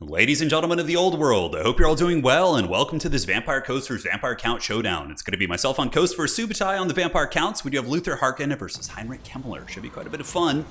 Ladies and gentlemen of the old world, I hope you're all doing well, and welcome to this Vampire Coast vs. Vampire Count showdown. It's going to be myself on Coast versus Subutai on the Vampire Counts. We do have Luthor, Harkon versus Heinrich Kemmler. Should be quite a bit of fun.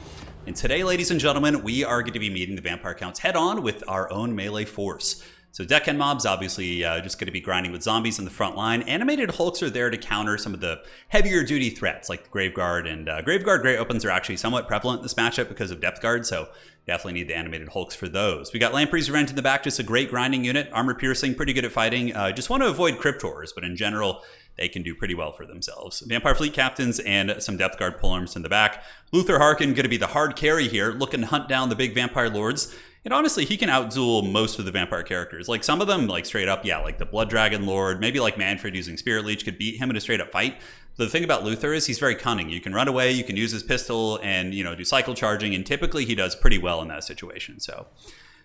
And today, ladies and gentlemen, we are going to be meeting the Vampire Counts head-on with our own melee force. So deckhand mobs, obviously just going to be grinding with zombies in the front line. Animated Hulks are there to counter some of the heavier duty threats like the Graveguard, and Graveguard Great Opens are actually somewhat prevalent in this matchup because of Depth Guard, so definitely need the Animated Hulks for those. We got Lamprey's Revenge in the back, just a great grinding unit. Armor Piercing, pretty good at fighting. Just want to avoid Cryptors, but in general, they can do pretty well for themselves. Vampire Fleet Captains and some Depth Guard polearms in the back. Luthor Harkon going to be the hard carry here, looking to hunt down the big Vampire Lords. And honestly, he can out-duel most of the vampire characters. Like some of them, like straight up, yeah, like the Blood Dragon Lord, maybe like Manfred using Spirit Leech could beat him in a straight up fight. The thing about Luthor is he's very cunning. You can run away, you can use his pistol and, do cycle charging, and typically he does pretty well in that situation. So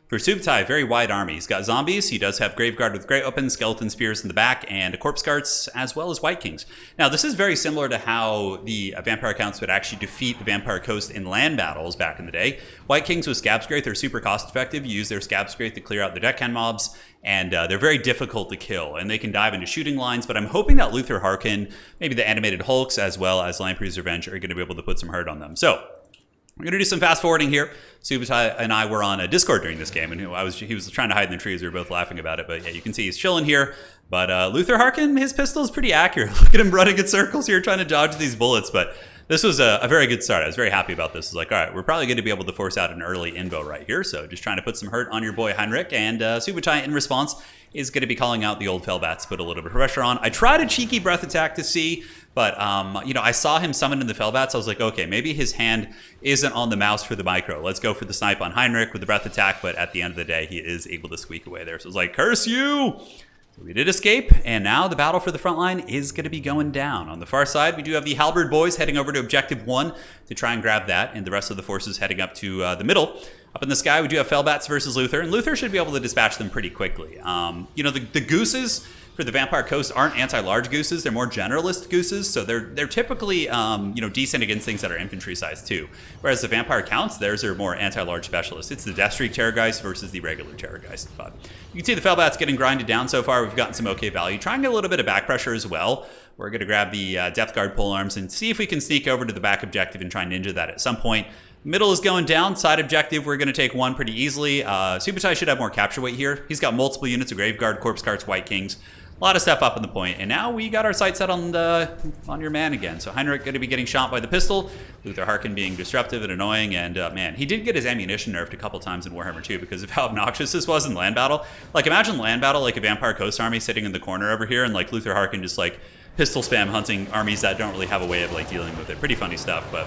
for Subutai, very wide army. He's got zombies. He does have Graveguard with Great Open, Skeleton Spears in the back, and Corpse Carts, as well as White Kings. Now, this is very similar to how the Vampire Counts would actually defeat the Vampire Coast in land battles back in the day. White Kings with Scab Scrape, they're super cost effective. You use their Scab Scrape to clear out the deckhand mobs, and they're very difficult to kill, and they can dive into shooting lines, but I'm hoping that Luthor Harkon, maybe the Animated Hulks, as well as Lamprey's Revenge, are going to be able to put some hurt on them. So we're going to do some fast forwarding here. Subutai and I were on a Discord during this game, and he was trying to hide in the trees. We were both laughing about it, but yeah, you can see he's chilling here. But Luthor Harkon, his pistol is pretty accurate. Look at him running in circles here, trying to dodge these bullets. But this was a very good start. I was very happy about this. It's like, all right, we're probably going to be able to force out an early invo right here. So just trying to put some hurt on your boy Heinrich. And Subutai, in response, is going to be calling out the old Fellbats, put a little bit of pressure on. I tried a cheeky breath attack to see, but I saw him summon in the Fellbats. I was like, okay, maybe his hand isn't on the mouse for the micro. Let's go for the snipe on Heinrich with the breath attack, but at the end of the day, he is able to squeak away there. So I was like, curse you! So we did escape, and now the battle for the front line is going to be going down. On the far side, we do have the Halberd boys heading over to Objective 1 to try and grab that, and the rest of the forces heading up to the middle. Up in the sky, we do have Fellbats versus Luthor, and Luthor should be able to dispatch them pretty quickly. The gooses for the Vampire Coast aren't anti-large gooses. They're more generalist gooses, so they're typically decent against things that are infantry sized too. Whereas the Vampire Counts, theirs are more anti-large specialists. It's the Deathstreak Terrorgeist versus the regular Terrorgeist. But you can see the Fellbats getting grinded down so far. We've gotten some okay value. Trying to get a little bit of back pressure as well. We're going to grab the Depth Guard polearms and see if we can sneak over to the back objective and try and ninja that at some point. Middle is going down. Side objective, we're going to take one pretty easily. Subutai should have more capture weight here. He's got multiple units of Graveguard, Corpse Carts, White Kings. A lot of stuff up in the point, and now we got our sights set on your man again. So Heinrich going to be getting shot by the pistol, Luthor Harkon being disruptive and annoying, and man, he did get his ammunition nerfed a couple times in Warhammer 2 because of how obnoxious this was in land battle. Like imagine land battle like a Vampire Coast army sitting in the corner over here, and like Luthor Harkon just like pistol spam hunting armies that don't really have a way of like dealing with it. Pretty funny stuff, but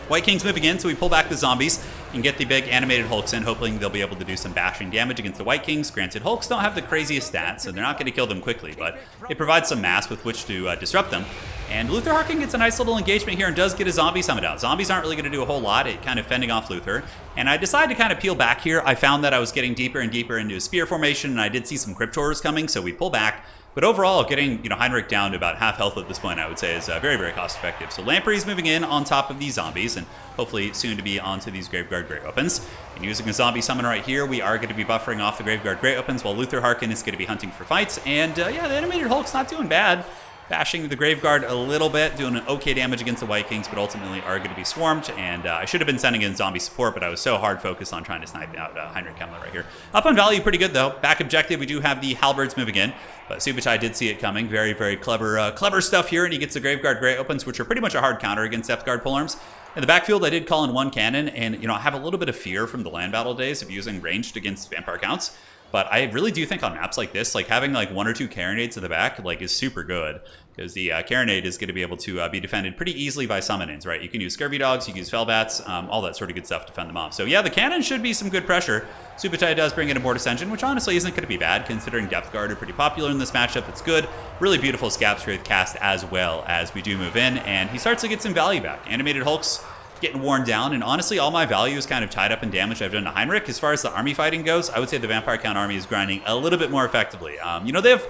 White King's moving in, so we pull back the zombies and get the big Animated Hulks in, hoping they'll be able to do some bashing damage against the White Kings. Granted, Hulks don't have the craziest stats, so they're not going to kill them quickly, but they provide some mass with which to disrupt them. And Luthor Harkon gets a nice little engagement here and does get a zombie summoned out. Zombies aren't really going to do a whole lot, it kind of fending off Luthor. And I decided to kind of peel back here. I found that I was getting deeper and deeper into a spear formation, and I did see some Cryptors coming, so we pull back. But overall, getting Heinrich down to about half health at this point, I would say, is very, very cost effective. So Lamprey's moving in on top of these zombies, and hopefully soon to be onto these Graveguard Great Opens. And using a zombie summon right here, we are going to be buffering off the Graveguard Great Opens, while Luthor Harkon is going to be hunting for fights. And yeah, the Animated Hulk's not doing bad. Bashing the Graveguard a little bit, doing an okay damage against the White Kings, but ultimately are going to be swarmed. And I should have been sending in zombie support, but I was so hard focused on trying to snipe out Heinrich Kemmler right here. Up on value pretty good, though. Back objective, we do have the Halberds moving in, but Subutai did see it coming. Very, very clever stuff here, and he gets the Graveguard Great Opens, which are pretty much a hard counter against Depth Guard polearms. In the backfield, I did call in one cannon, and I have a little bit of fear from the land battle days of using ranged against Vampire Counts. But I really do think on maps like this, like having like one or two carronades at the back like is super good, because the carronade is going to be able to be defended pretty easily by summonings, right? You can use Scurvy Dogs, you can use Fellbats, all that sort of good stuff to fend them off. So yeah, the cannon should be some good pressure. Subutai does bring in a Mortis Engine, which honestly isn't going to be bad, considering Depth Guard are pretty popular in this matchup. It's good. Really beautiful Scab Scrape cast as well as we do move in, and he starts to get some value back. Animated Hulks getting worn down, and honestly all my value is kind of tied up in damage I've done to Heinrich. As far as the army fighting goes, I would say the Vampire Count army is grinding a little bit more effectively. They have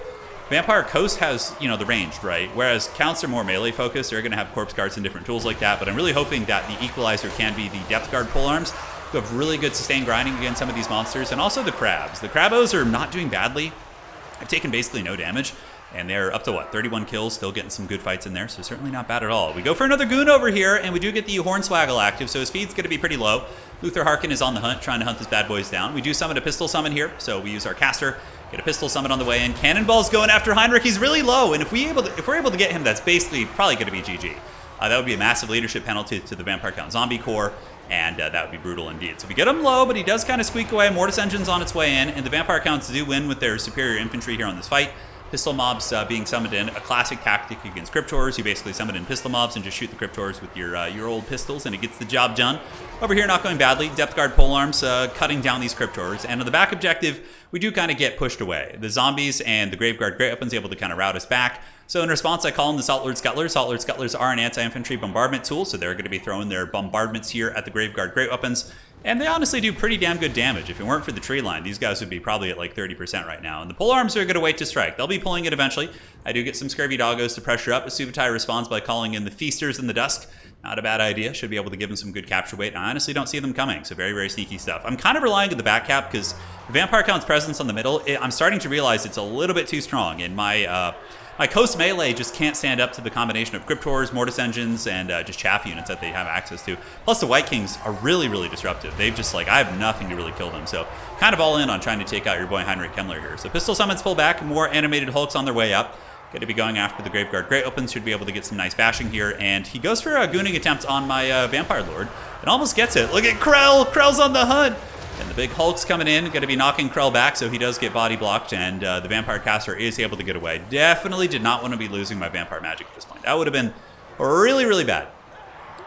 Vampire Coast has, the ranged, right? Whereas Counts are more melee focused. They're going to have Corpse Carts and different tools like that, but I'm really hoping that the equalizer can be the Depth Guard polearms, who have really good sustained grinding against some of these monsters, and also the crabs. The crabos are not doing badly. I've taken basically no damage, and they're up to, what, 31 kills, still getting some good fights in there, so certainly not bad at all. We go for another goon over here, and we do get the Hornswaggle active, so his speed's going to be pretty low. Luthor Harkon is on the hunt, trying to hunt these bad boys down. We do summon a pistol summon here, so we use our caster, get a pistol summon on the way in. Cannonball's going after Heinrich. He's really low, and if we're able to get him, that's basically probably going to be GG. That would be a massive leadership penalty to the Vampire Count Zombie Corps, and that would be brutal indeed. So we get him low, but he does kind of squeak away. Mortis Engine's on its way in, and the Vampire Counts do win with their superior infantry here on this fight. Pistol mobs being summoned in, a classic tactic against Cryptors. You basically summon in pistol mobs and just shoot the Cryptors with your old pistols, and it gets the job done. Over here, not going badly. Depth Guard polearms cutting down these Cryptors, and on the back objective, we do kind of get pushed away. The zombies and the Graveguard Great Weapons able to kind of rout us back. So in response, I call in the Salt Lord Scutlers. Salt Lord Scutlers are an anti-infantry bombardment tool, so they're going to be throwing their bombardments here at the Graveguard Great Weapons. And they honestly do pretty damn good damage. If it weren't for the tree line, these guys would be probably at like 30% right now. And the polearms are going to wait to strike. They'll be pulling it eventually. I do get some Scurvy Doggos to pressure up. Subutai responds by calling in the Feasters in the Dusk. Not a bad idea. Should be able to give them some good capture weight. And I honestly don't see them coming, so very, very sneaky stuff. I'm kind of relying on the back cap because the Vampire Count's presence on the middle, I'm starting to realize it's a little bit too strong. And my Coast Melee just can't stand up to the combination of Cryptors, Mortis Engines, and just chaff units that they have access to. Plus, the White Kings are really, really disruptive. They've just, like, I have nothing to really kill them. So, kind of all in on trying to take out your boy Heinrich Kemmler here. So, Pistol Summons pull back, more animated Hulks on their way up. Going to be going after the Graveguard Great Opens, should be able to get some nice bashing here. And he goes for a gooning attempt on my Vampire Lord, and almost gets it. Look at Krell! Krell's on the hunt! And the big Hulk's coming in, going to be knocking Krell back, so he does get body blocked, and the Vampire Caster is able to get away. Definitely did not want to be losing my Vampire Magic at this point. That would have been really, really bad.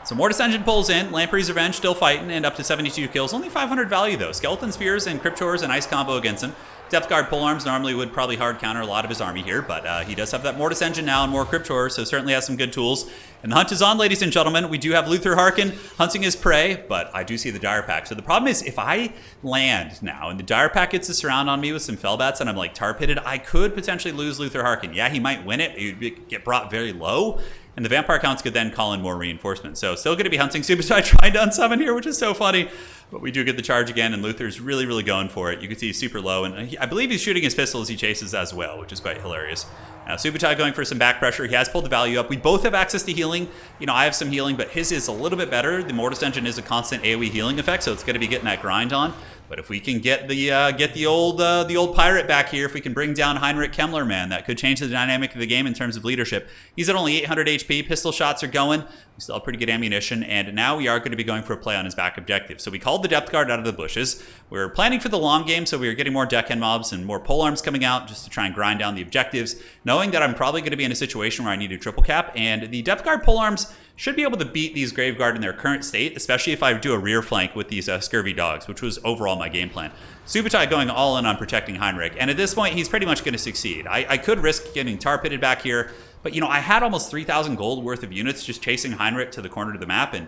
So Mortis Engine pulls in, Lamprey's Revenge still fighting, and up to 72 kills. Only 500 value, though. Skeleton Spears and Cryptors and Ice combo against him. Depth Guard polearms normally would probably hard counter a lot of his army here, but he does have that Mortis Engine now and more Cryptors, so certainly has some good tools. And the hunt is on, ladies and gentlemen. We do have Luthor Harkon hunting his prey, but I do see the Dire Pack. So the problem is, if I land now and the Dire Pack gets a surround on me with some Fellbats and I'm like tar pitted, I could potentially lose Luthor Harkon. Yeah, he might win it. He would get brought very low, and the Vampire Counts could then call in more reinforcements. So still going to be hunting Subutai trying to unsummon here, which is so funny. But we do get the charge again, and Luthor's really, really going for it. You can see he's super low, and I believe he's shooting his pistol as he chases as well, which is quite hilarious. Now, Subutai going for some back pressure. He has pulled the value up. We both have access to healing. You know, I have some healing, but his is a little bit better. The Mortis Engine is a constant AoE healing effect, so it's going to be getting that grind on. But if we can get the old pirate back here, if we can bring down Heinrich Kemmler, man, that could change the dynamic of the game in terms of leadership. He's at only 800 HP. Pistol shots are going. We still have pretty good ammunition, and now we are going to be going for a play on his back objective. So we called the Depth Guard out of the bushes. We're planning for the long game, so we are getting more deckhand mobs and more polearms coming out just to try and grind down the objectives, knowing that I'm probably going to be in a situation where I need a triple cap, and the Depth Guard polearms should be able to beat these Graveguard in their current state, especially if I do a rear flank with these Scurvy Dogs, which was overall my game plan. Subutai going all in on protecting Heinrich, and at this point, he's pretty much going to succeed. I could risk getting tar pitted back here, but you know, I had almost 3,000 gold worth of units just chasing Heinrich to the corner of the map, and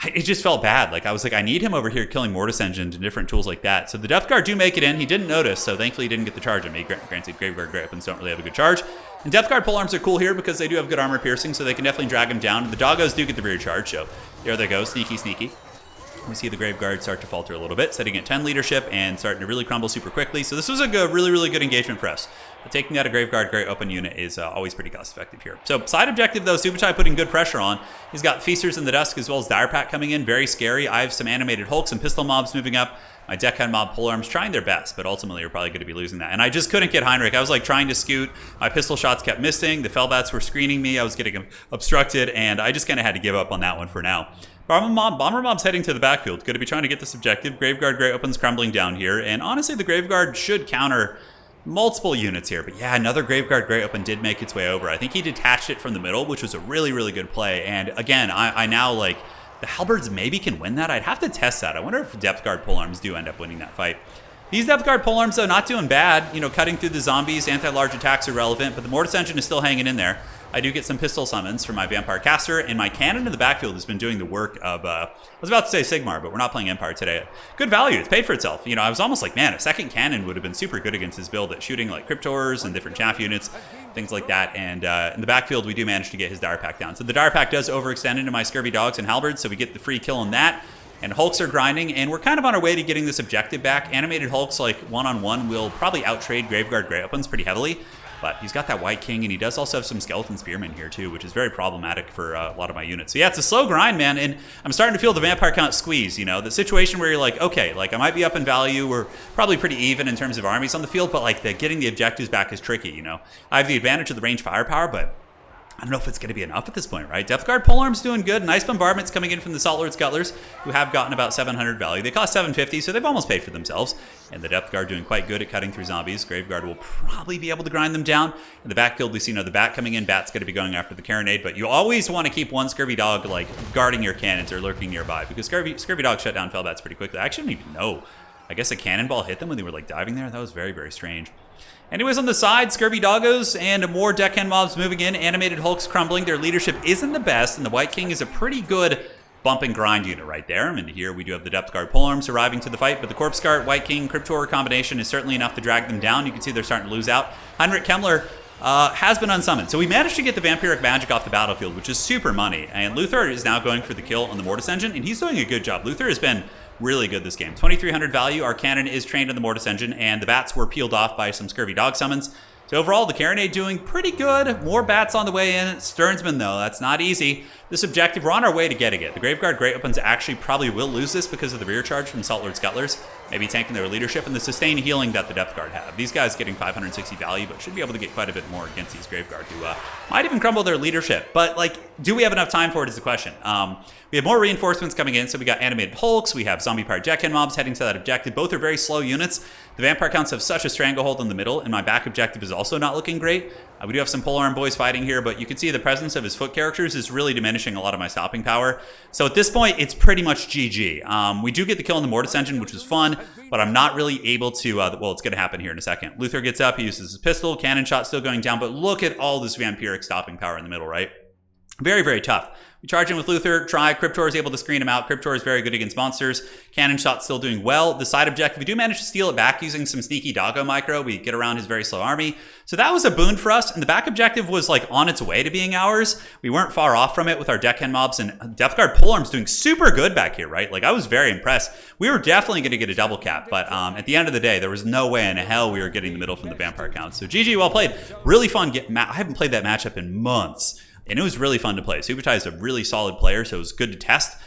it just felt bad. Like, I was like, I need him over here killing Mortis Engines and different tools like that. So the Depth Guard do make it in. He didn't notice, so thankfully he didn't get the charge on me. Granted, Graveguard Great Weapons don't really have a good charge. And Depth Guard polearms are cool here because they do have good armor piercing, so they can definitely drag him down. The Doggos do get the rear charge, so there they go. Sneaky, sneaky. We see the Graveguard start to falter a little bit, setting at 10 leadership and starting to really crumble super quickly. So this was a good, really, really good engagement for us. But taking out a Graveguard Great Open unit is always pretty cost effective here. So side objective though, Subutai putting good pressure on. He's got Feasters in the Dusk as well as Dire Pack coming in, very scary. I have some animated Hulks and pistol mobs moving up. My deckhand mob polearms trying their best, but ultimately we're probably going to be losing that. And I just couldn't get Heinrich. I was like trying to scoot. My pistol shots kept missing. The Fellbats were screening me. I was getting obstructed, and I just kind of had to give up on that one for now. Bomber Mob's heading to the backfield. Going to be trying to get this objective. Graveguard Great Open's crumbling down here, and honestly, the Graveguard should counter multiple units here. But yeah, another Graveguard Great Open did make its way over. I think he detached it from the middle, which was a really, really good play. And again, I now like the Halberds maybe can win that. I'd have to test that. I wonder if Depth Guard polearms do end up winning that fight. These Depth Guard polearms, though, not doing bad. You know, cutting through the zombies, anti-large attacks are relevant, but the Mortis Engine is still hanging in there. I do get some pistol summons from my Vampire Caster, and my cannon in the backfield has been doing the work of, I was about to say Sigmar, but we're not playing Empire today. Good value, it's paid for itself. You know, I was almost like, man, a second cannon would have been super good against his build at shooting like Cryptors and different chaff units, things like that. And in the backfield, we do manage to get his Dire Pack down. So the Dire Pack does overextend into my Scurvy Dogs and Halberds, so we get the free kill on that. And Hulks are grinding, and we're kind of on our way to getting this objective back. Animated Hulks, like one-on-one, will probably outtrade Graveguard Grey Weapons pretty heavily. But he's got that White King, and he does also have some Skeleton Spearmen here, too, which is very problematic for a lot of my units. So yeah, it's a slow grind, man, and I'm starting to feel the vampire count squeeze, you know? The situation where you're like, okay, like, I might be up in value. We're probably pretty even in terms of armies on the field, but, like, getting the objectives back is tricky, you know? I have the advantage of the range firepower, but I don't know if it's going to be enough at this point, right? Depth Guard Polearm's doing good. Nice bombardments coming in from the Salt Lord Scuttlers, who have gotten about 700 value. They cost 750, so they've almost paid for themselves. And the Depth Guard doing quite good at cutting through zombies. Graveguard will probably be able to grind them down. In the backfield, we see another Bat coming in. Bat's going to be going after the Carronade, but you always want to keep one Scurvy Dog, like, guarding your cannons or lurking nearby, because Scurvy Dog shut down Fellbats pretty quickly. I actually don't even know. I guess a cannonball hit them when they were, like, diving there. That was very, very strange. Anyways, on the side, Scurvy Doggos and more Deckhand mobs moving in. Animated Hulks crumbling. Their leadership isn't the best, and the White King is a pretty good bump and grind unit right there. And here we do have the Depth Guard Polearms arriving to the fight, but the Corpse Guard, White King, Cryptor combination is certainly enough to drag them down. You can see they're starting to lose out. Heinrich Kemmler has been unsummoned. So we managed to get the Vampiric Magic off the battlefield, which is super money. And Luthor is now going for the kill on the Mortis Engine, and he's doing a good job. Luthor has been really good this game. 2,300 value. Our cannon is trained in the Mortis Engine, and the bats were peeled off by some Scurvy Dog summons. So overall, the Carronade doing pretty good. More bats on the way in. Sternsman, though, that's not easy. This objective, we're on our way to getting it. The Graveguard Great Weapons actually probably will lose this because of the rear charge from Salt Lord Scuttlers, maybe tanking their leadership, and the sustained healing that the Depth Guard have. These guys getting 560 value, but should be able to get quite a bit more against these Graveguard, who might even crumble their leadership. But, like, do we have enough time for it is the question. We have more reinforcements coming in, so we got Animated Hulks, we have Zombie-Powered Deckhand mobs heading to that objective. Both are very slow units. The Vampire counts have such a stranglehold in the middle, and my back objective is also not looking great. We do have some Polearm boys fighting here, but you can see the presence of his foot characters is really diminishing a lot of my stopping power. So at this point, it's pretty much GG. We do get the kill on the Mortis Engine, which was fun, but I'm not really able to, well, it's going to happen here in a second. Luthor gets up, he uses his pistol, cannon shot still going down, but look at all this vampiric stopping power in the middle, right? Very, very tough. We charge in with Luthor, try. Cryptor is able to screen him out. Cryptor is very good against monsters. Cannon shot still doing well. The side objective, we do manage to steal it back using some sneaky Doggo micro. We get around his very slow army. So that was a boon for us. And the back objective was like on its way to being ours. We weren't far off from it with our Deckhand mobs, and Depth Guard Polearm's doing super good back here, right? Like I was very impressed. We were definitely going to get a double cap, but at the end of the day, there was no way in hell we were getting the middle from the Vampire count. So GG, well played. Really fun. I haven't played that matchup in months. And it was really fun to play. Subutai is a really solid player, so it was good to test.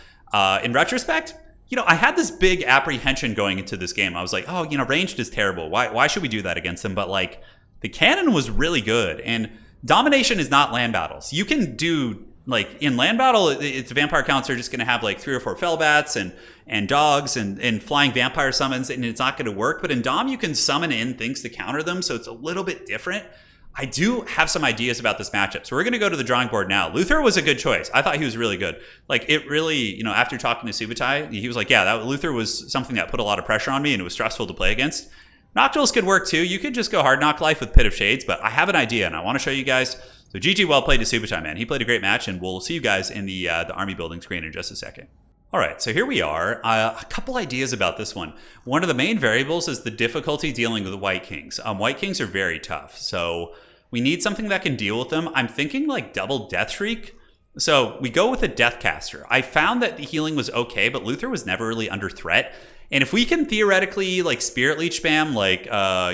In retrospect, you know, I had this big apprehension going into this game. I was like, oh, you know, ranged is terrible. Why should we do that against them? But, like, the cannon was really good. And domination is not land battles. You can do, like, in land battle, it's vampire counts are just going to have, like, 3 or 4 fellbats and dogs and flying vampire summons, and it's not going to work. But in Dom, you can summon in things to counter them, so it's a little bit different. I do have some ideas about this matchup. So we're going to go to the drawing board now. Luthor was a good choice. I thought he was really good. Like, it really, you know, after talking to Subutai, he was like, yeah, that Luthor was something that put a lot of pressure on me, and it was stressful to play against. Nocturals could work too. You could just go hard knock life with Pit of Shades, but I have an idea, and I want to show you guys. So GG, well played to Subutai, man. He played a great match, and we'll see you guys in the army building screen in just a second. All right, so here we are. A couple ideas about this one. One of the main variables is the difficulty dealing with the White Kings. White Kings are very tough, so we need something that can deal with them. I'm thinking like double Death Shriek. So we go with a Deathcaster. I found that the healing was okay, but Luthor was never really under threat. And if we can theoretically like Spirit Leech spam like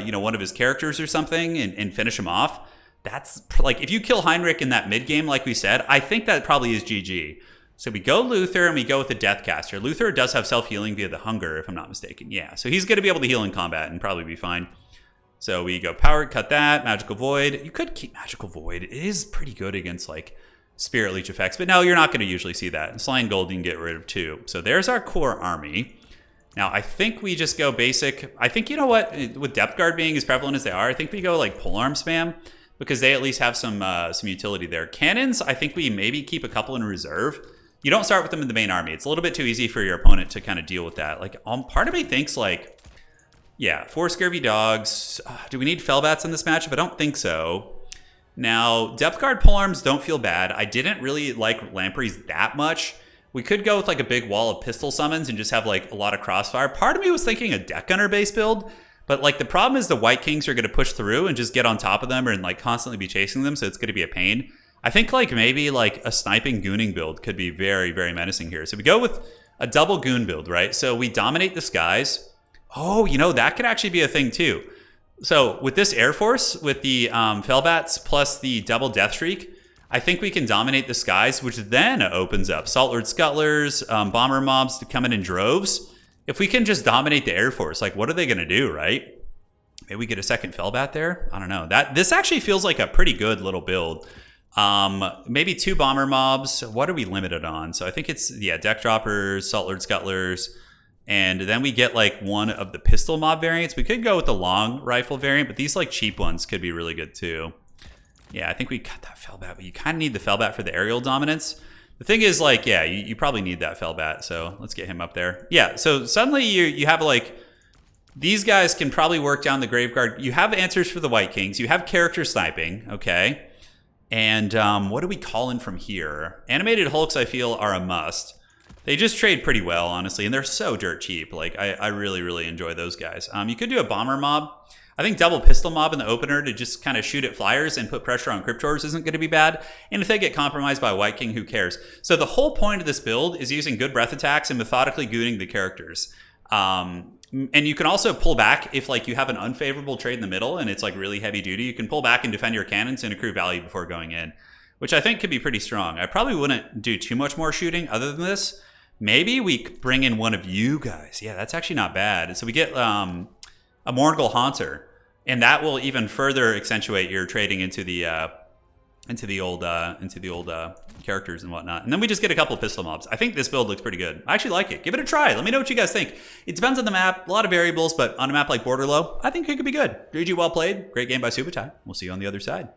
you know, one of his characters or something and finish him off, that's like, if you kill Heinrich in that mid game, like we said, I think that probably is GG. So we go Luthor and we go with the Deathcaster. Luthor does have self-healing via the Hunger, if I'm not mistaken. Yeah, so he's going to be able to heal in combat and probably be fine. So we go Power, cut that, Magical Void. You could keep Magical Void. It is pretty good against like Spirit Leech effects, but no, you're not going to usually see that. And Slain Gold you can get rid of too. So there's our core army. Now I think we just go basic. I think, you know what, with Depth Guard being as prevalent as they are, I think we go like Polearm spam because they at least have some utility there. Cannons, I think we maybe keep a couple in reserve. You don't start with them in the main army. It's a little bit too easy for your opponent to kind of deal with that. Like, part of me thinks like, yeah, 4 Scurvy Dogs. Do we need Fellbats in this matchup? I don't think so. Now, Depth Guard Polearms don't feel bad. I didn't really like Lampreys that much. We could go with like a big wall of pistol summons and just have like a lot of crossfire. Part of me was thinking a Deck Gunner base build, but like the problem is the White Kings are going to push through and just get on top of them and like constantly be chasing them, so it's going to be a pain. I think like maybe like a sniping gooning build could be very, very menacing here. So we go with a double goon build, right? So we dominate the skies. Oh, you know, that could actually be a thing too. So with this Air Force, with the Fellbats plus the double Death Shriek, I think we can dominate the skies, which then opens up Salt Lord Scuttlers, bomber mobs to come in droves. If we can just dominate the Air Force, like what are they going to do, right? Maybe we get a second Fellbat there. I don't know. This actually feels like a pretty good little build. Maybe 2 bomber mobs. What are we limited on? So I think it's, yeah, deck droppers, Salt Lord Scuttlers, and then we get like one of the pistol mob variants. We could go with the long rifle variant, but these like cheap ones could be really good too. Yeah, I think we got that Fellbat, but you kind of need the Fellbat for the aerial dominance. The thing is, like, yeah, you probably need that Fellbat, so let's get him up there. Yeah, so suddenly you have like, these guys can probably work down the Graveguard. You have answers for the White Kings. You have character sniping, okay? And what do we call in from here? Animated Hulks, I feel, are a must. They just trade pretty well, honestly, and they're so dirt cheap. Like, I really, really enjoy those guys. You could do a Bomber Mob. I think double Pistol Mob in the opener to just kind of shoot at flyers and put pressure on Cryptors isn't going to be bad. And if they get compromised by White King, who cares? So the whole point of this build is using good breath attacks and methodically gooning the characters. And you can also pull back if like you have an unfavorable trade in the middle and it's like really heavy duty. You can pull back and defend your cannons and accrue value before going in, which I think could be pretty strong. I probably wouldn't do too much more shooting other than this. Maybe we bring in one of you guys. Yeah, that's actually not bad. So we get a Morgul Haunter, and that will even further accentuate your trading into the old characters and whatnot. And then we just get a couple of pistol mobs. I think this build looks pretty good. I actually like it. Give it a try. Let me know what you guys think. It depends on the map. A lot of variables, but on a map like Borderlow, I think it could be good. GG, well played. Great game by Subutai. We'll see you on the other side.